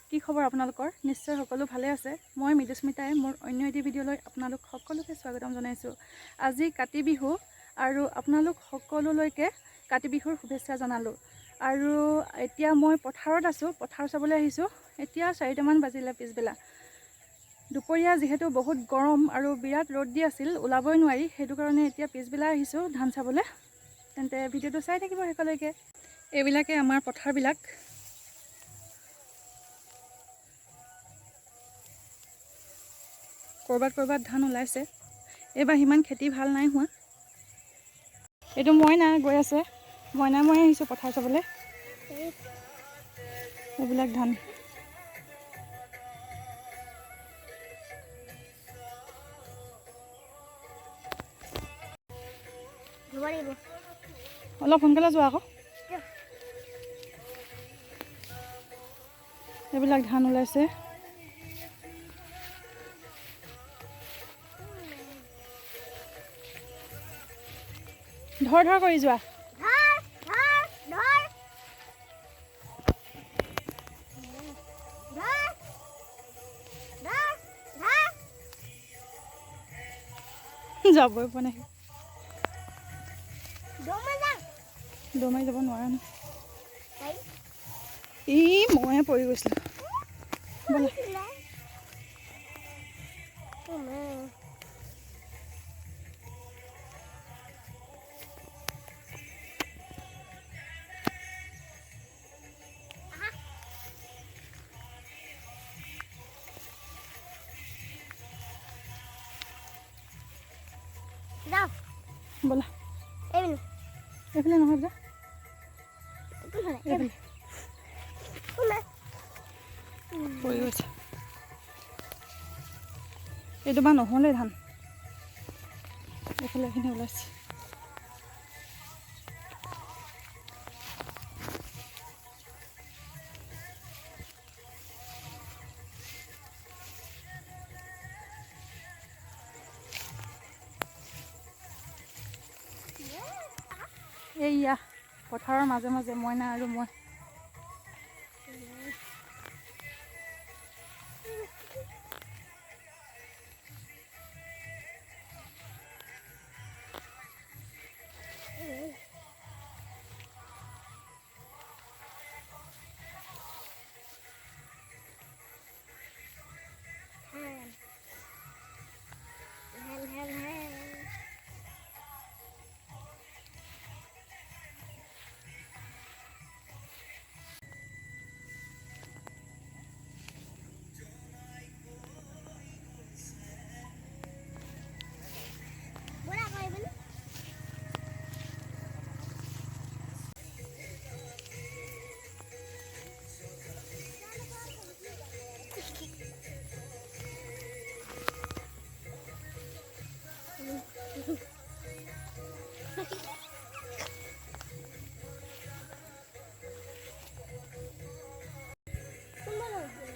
কি খবৰ আপোনালোকৰ? নিশ্চয় সকলো ভালে আছে। মই মৃদুস্মিতাই মোৰ অন্য এটি ভিডিঅ'লৈ আপোনালোক সকলোকে স্বাগতম জনাইছোঁ। আজি কাতি বিহু আৰু আপোনালোক সকলোলৈকে কাতি বিহুৰ শুভেচ্ছা জনালোঁ। আৰু এতিয়া মই পথাৰত আছোঁ, পথাৰ চাবলৈ আহিছোঁ। এতিয়া 4টামান বাজিলে পিছবেলা। দুপৰীয়া যিহেতু বহুত গৰম আৰু বিৰাট ৰ'দ দি আছিল, ওলাবই নোৱাৰি, সেইটো কাৰণে এতিয়া পিছবেলা আহিছোঁ ধান চাবলৈ। তেন্তে ভিডিঅ'টো চাই থাকিব শেষলৈকে। এইবিলাকে আমাৰ পথাৰবিলাক। ক'ৰবাত ধান ওলাইছে। এইবাৰ সিমান খেতি ভাল নাই হোৱা। এইটো মইনা গৈ আছে, মইনা মই আহিছোঁ পথাৰ চাবলৈ। এইবিলাক ধান অলপ সোনকালে যোৱা আকৌ। এইবিলাক ধান ওলাইছে। ধৰ কৰি যোৱা। যাবই পোৱা নাই। দমাই যাব নোৱাৰা ন। ময়ে পৰি গৈছিলোঁ। ব'লা। ব'লা। এইফালে নহয় যা। পৰি গৈছে। এইটো বা নহ'লে ধান এইফালে এইখিনি ওলাইছে। এইয়া পথাৰৰ মাজে মাজে মইনা আৰু মই।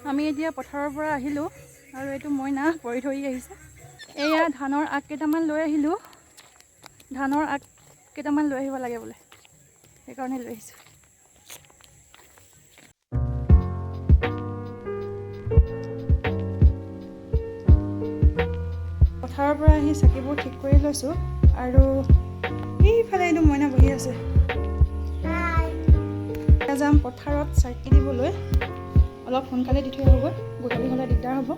আমি এতিয়া পথাৰৰ পৰা আহিলোঁ আৰু এইটো মইনা পৰি ধৰি আহিছে। এয়া ধানৰ আগ কেইটামান লৈ আহিলোঁ। ধানৰ আগ কেইটামান লৈ আহিব লাগে বোলে, সেইকাৰণে লৈ আহিছোঁ। পথাৰৰ পৰা আহি চাকিবোৰ ঠিক কৰি লৈছোঁ আৰু এইফালে এইটো মইনা বহি আছে। এতিয়া যাম পথাৰত চাকি দিবলৈ। অলপ সোনকালে দি থৈ আহোঁগৈ, গধূলি হ'লে দিগদাৰ হ'ব।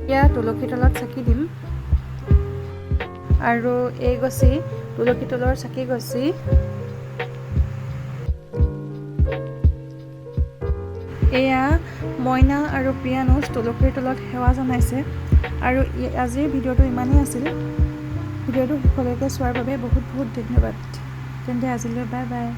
এতিয়া তুলসী তলত চাকি দিম আৰু এই গছি তুলসী তলৰ চাকি গছি এয়া মইনা আৰু পিয়ানুজ তুলসীৰ তলত সেৱা জনাইছে। আৰু আজিৰ ভিডিঅ'টো ইমানেই আছিল। ভিডিঅ'টো শেষলৈকে চোৱাৰ বাবে বহুত বহুত ধন্যবাদ। তেন্তে আজিলৈ বাই বাই।